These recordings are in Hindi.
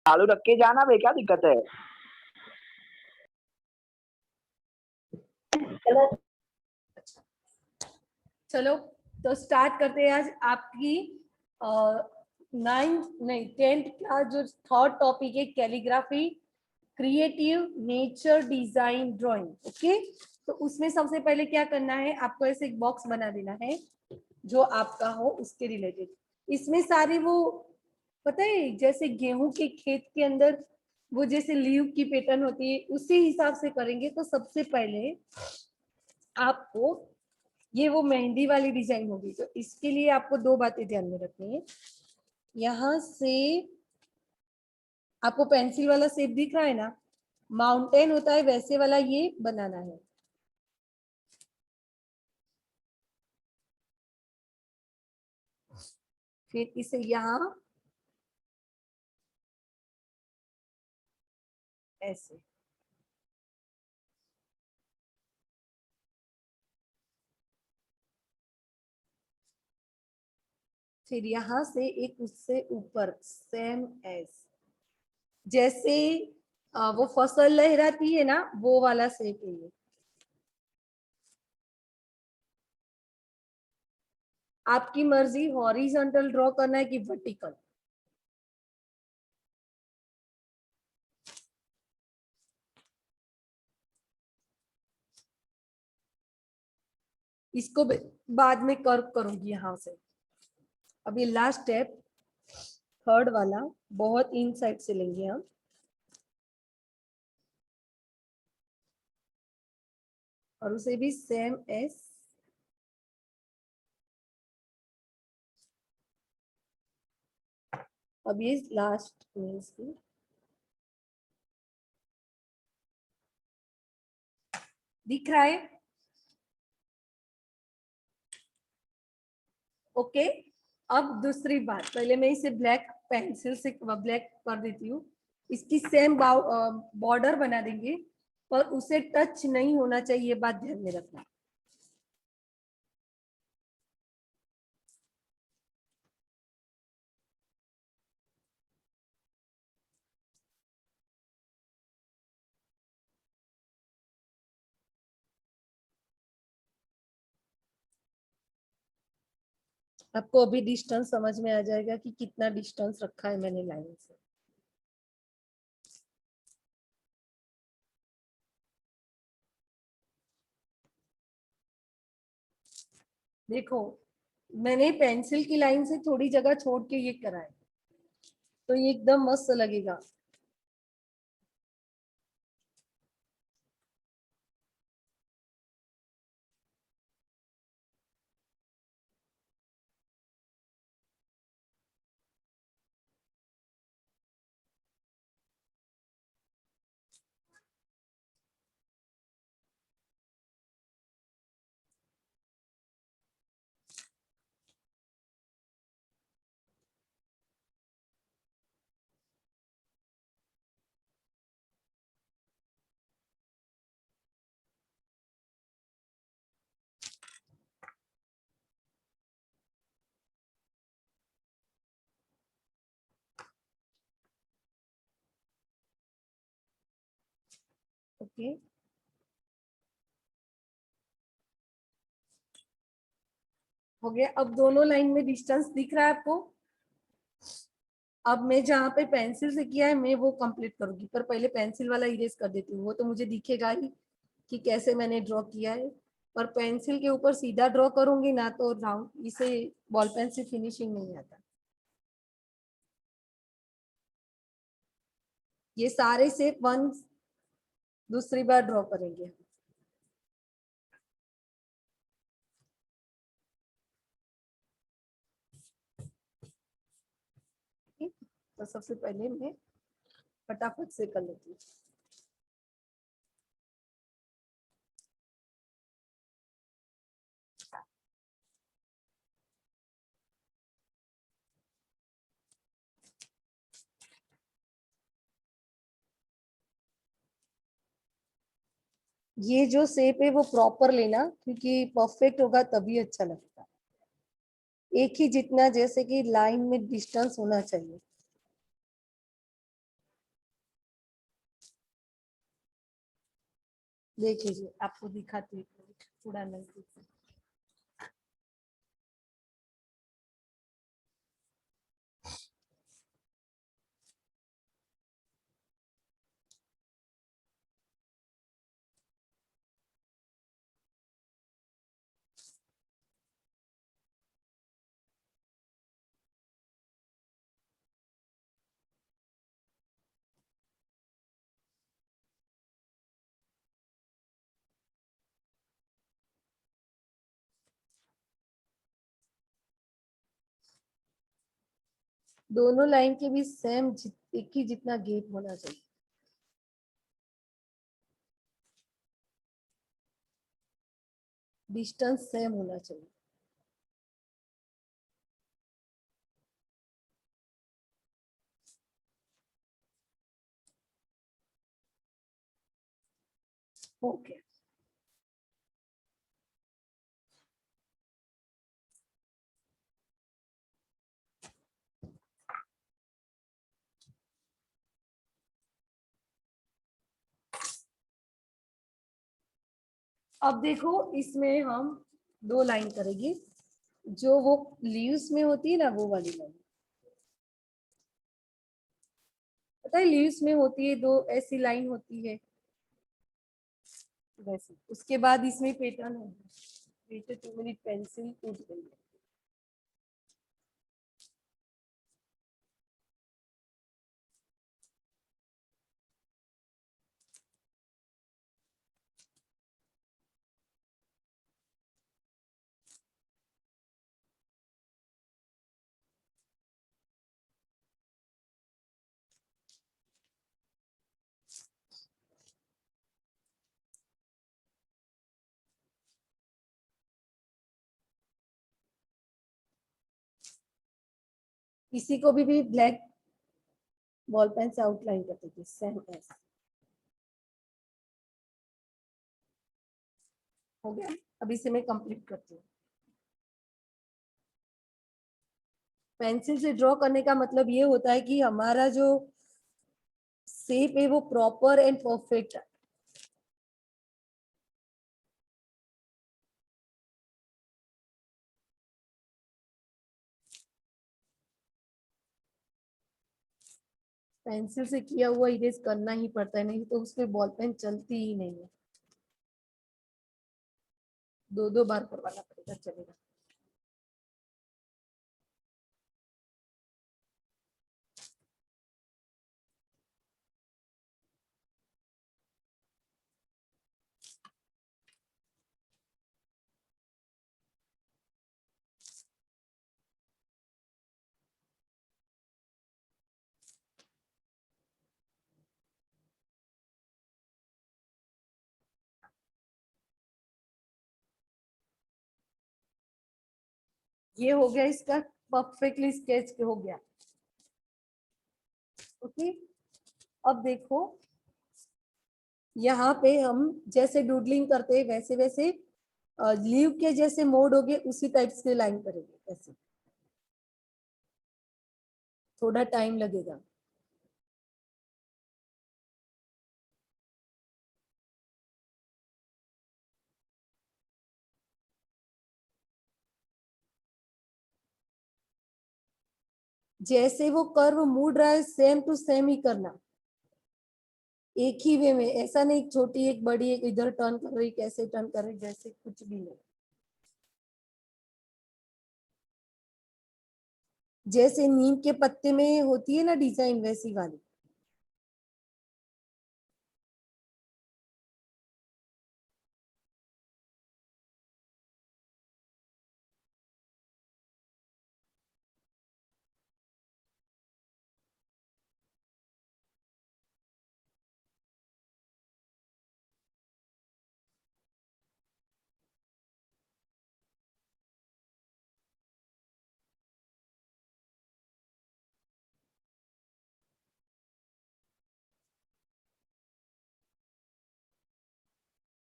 चालू रख के जाना बे, क्या दिक्कत है? चलो तो स्टार्ट करते हैं आज आपकी 9th नहीं 10th क्लास जो थर्ड टॉपिक है calligraphy creative nature design drawing. Okay, तो उसमें सबसे पहले क्या करना है, आपको ऐसे एक बॉक्स बना देना है जो आपका हो उसके रिलेटेड। इसमें सारी वो पता है जैसे गेहूं के खेत के अंदर वो जैसे लीव की पैटर्न होती है उसी हिसाब से करेंगे। तो सबसे पहले आपको ये वो मेहंदी वाली डिजाइन होगी, तो इसके लिए आपको दो बातें ध्यान में रखनी है। यहाँ से आपको पेंसिल वाला शेप दिख रहा है ना, माउंटेन होता है वैसे वाला ये बनाना है। फिर इसे यहाँ ऐसे फिर यहाँ से एक उससे ऊपर सेम एज जैसे वो फसल लहराती है ना वो वाला शेप है ये। आपकी मर्जी हॉरिजॉन्टल ड्रॉ करना है कि वर्टिकल। इसको बाद में कर्व करूंगी यहाँ से। अब ये लास्ट स्टेप थर्ड वाला बहुत इन साइड से लेंगे हम। और उसे भी सेम एस अब ये लास्ट में इसकी दिख रहा है। ओके, अब दूसरी बात, पहले मैं इसे ब्लैक पेंसिल से ब्लैक कर देती हूँ। इसकी सेम बॉर्डर बना देंगे पर उसे टच नहीं होना चाहिए, बात ध्यान में रखना। आपको अभी डिस्टेंस समझ में आ जाएगा कि कितना डिस्टेंस रखा है मैंने लाइन से। देखो मैंने पेंसिल की लाइन से थोड़ी जगह छोड़ के ये करा है, तो ये एकदम मस्त लगेगा। ओके, हो गया। अब दोनों लाइन में डिस्टेंस दिख रहा है आपको। अब मैं जहाँ पे पेंसिल से किया है मैं वो कंप्लीट करूंगी, पर पहले पेंसिल वाला इरेज कर देती हूँ। वो तो मुझे दिखेगा ही कि कैसे मैंने ड्रॉ किया है, पर पेंसिल के ऊपर सीधा ड्रॉ करूंगी ना तो राउंड इसे बॉल पेन से फिनिशिंग नहीं आता। ये सारे शेप वन दूसरी बार ड्रॉ करेंगे। ठीक, तो सबसे पहले मैं फटाफट से कर लेती हूँ। ये जो शेप है वो प्रॉपर लेना, क्योंकि परफेक्ट होगा तभी अच्छा लगता है। एक ही जितना जैसे कि लाइन में डिस्टेंस होना चाहिए। देख लीजिए, आपको दिखाती हूँ थोड़ा नजदीक से। दोनों लाइन के बीच सेम एक ही जितना गैप होना चाहिए। डिस्टेंस सेम होना चाहिए। ओके, अब देखो इसमें हम दो लाइन करेंगे, जो वो लीव्स में होती है ना, वो वाली लाइन। पता है लीव्स में होती है दो ऐसी लाइन होती है वैसे। उसके बाद इसमें पैटर्न है, बेटे 2 मिनट पेंसिल टूट गई है। इसी को भी ब्लैक बॉल पेन से आउटलाइन करते थे सेम ऐसे। हो गया, अब इसे मैं कंप्लीट करती हूँ। पेंसिल से ड्रॉ करने का मतलब ये होता है कि हमारा जो शेप है वो प्रॉपर एंड परफेक्ट है। पेंसिल से किया हुआ इरेज करना ही पड़ता है, नहीं तो उसमें बॉल पेन चलती ही नहीं है। दो दो बार करवाना पड़ेगा, चलेगा। ये हो गया इसका परफेक्टली स्केच हो गया। ओके, अब देखो यहाँ पे हम जैसे डूडलिंग करते हैं वैसे वैसे लीव के जैसे मोड हो गए उसी टाइप से लाइन करेंगे ऐसे। थोड़ा टाइम लगेगा। जैसे वो कर्व मुड़ रहा है सेम टू सेम ही करना, एक ही वे में। ऐसा नहीं छोटी एक बड़ी एक इधर टर्न कर रही कैसे टर्न कर रही, जैसे कुछ भी नहीं। जैसे नीम के पत्ते में होती है ना डिजाइन, वैसी वाली।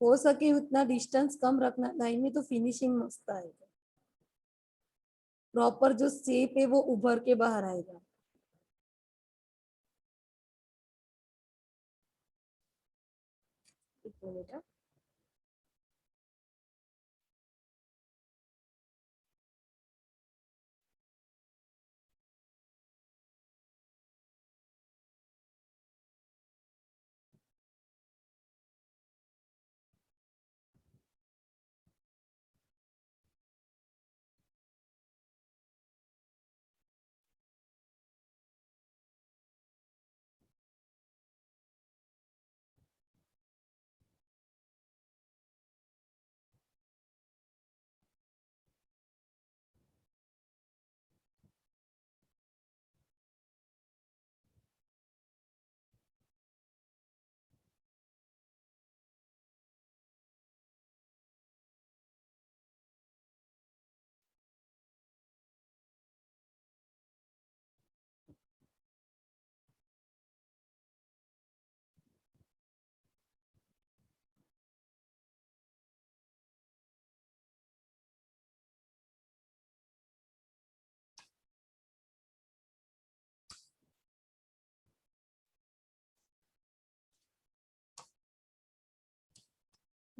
हो सके उतना डिस्टेंस कम रखना लाइन में, तो फिनिशिंग मस्त आएगा। प्रॉपर जो शेप है वो उभर के बाहर आएगा। एक मिनट।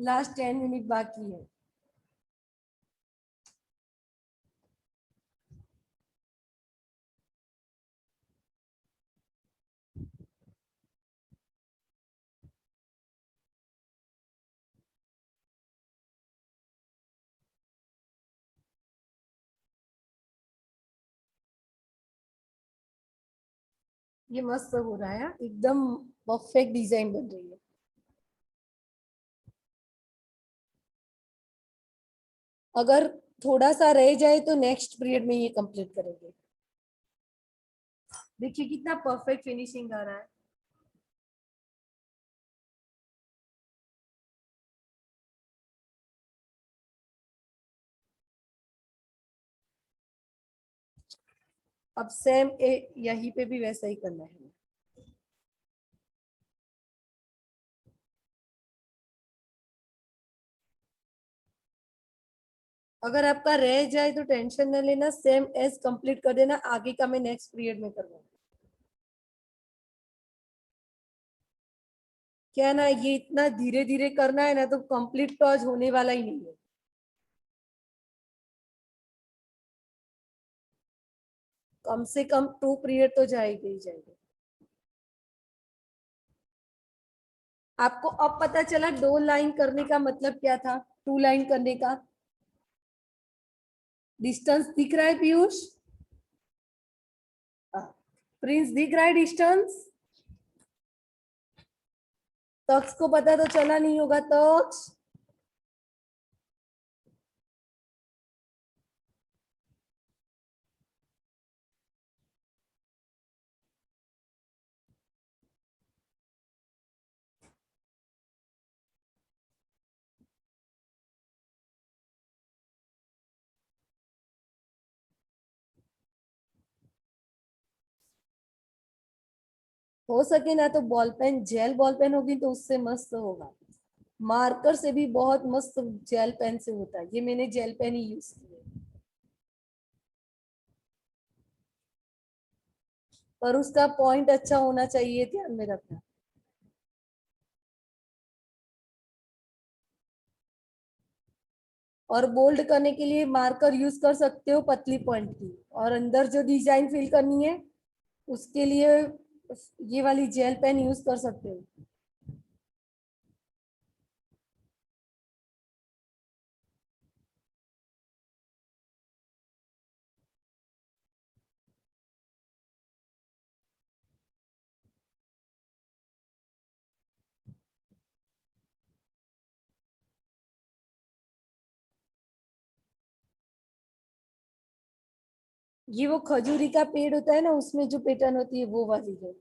लास्ट 10 मिनट बाकी है। ये मस्त हो रहा है, एकदम परफेक्ट डिजाइन बन रही है। अगर थोड़ा सा रह जाए तो नेक्स्ट पीरियड में ये कंप्लीट करेंगे। देखिए कितना परफेक्ट फिनिशिंग आ रहा है। अब सेम यहीं पे भी वैसा ही करना है। अगर आपका रह जाए तो टेंशन न लेना, सेम एज कंप्लीट कर देना, आगे का मैं नेक्स्ट पीरियड में करवाऊंगा। क्या ना, ये इतना धीरे धीरे करना है ना तो कंप्लीट तो आज होने वाला ही नहीं है। कम से कम 2 पीरियड तो जाएंगे ही जाएंगे। आपको अब पता चला 2 लाइन करने का मतलब क्या था, 2 लाइन करने का। डिस्टेंस दिख रहा है पीयूष? प्रिंस दिख रहा है डिस्टेंस? तक्ष को पता तो चला नहीं होगा, तक्ष। हो सके ना तो ball pen, gel ball pen होगी तो उससे मस्त होगा। मार्कर से भी बहुत मस्त जेल पेन से होता है, ये मैंने जेल पेन ही यूज की है। पर उसका पॉइंट अच्छा होना चाहिए, ध्यान में रखना। और बोल्ड करने के लिए मार्कर यूज कर सकते हो पतली पॉइंट की, और अंदर जो डिजाइन फिल करनी है उसके लिए ये वाली जेल पेन यूज कर सकते हो। ये वो खजूरी का पेड़ होता है ना, उसमें जो पैटर्न होती है वो वाली है।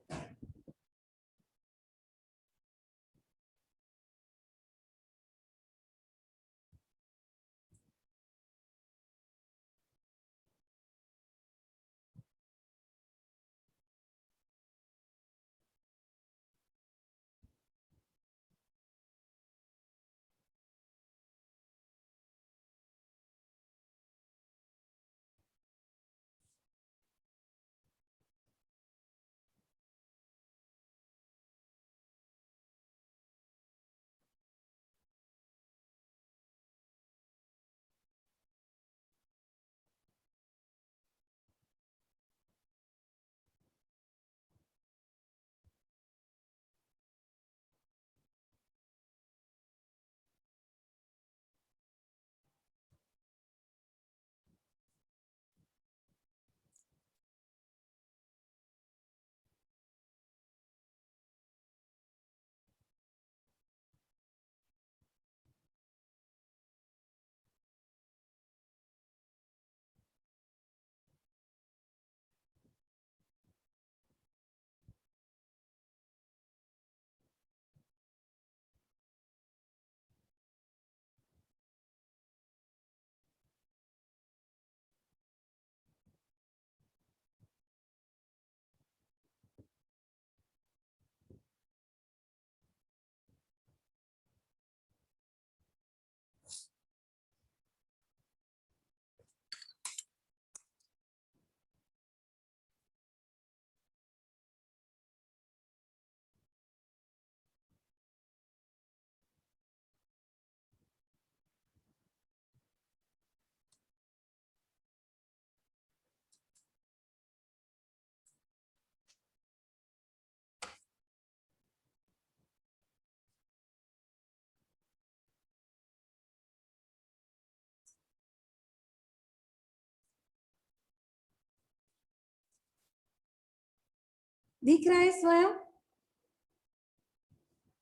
दिख रहा है स्वयं?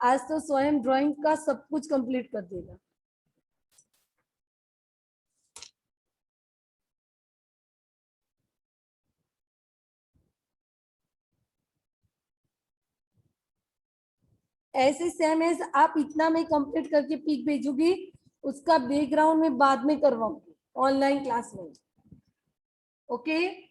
आज तो स्वयं ड्राइंग का सब कुछ कंप्लीट कर देगा। ऐसे सेम एज आप इतना में कंप्लीट करके पिक भेजूंगी, उसका बैकग्राउंड में बाद में करवाऊंगी ऑनलाइन क्लास में। ओके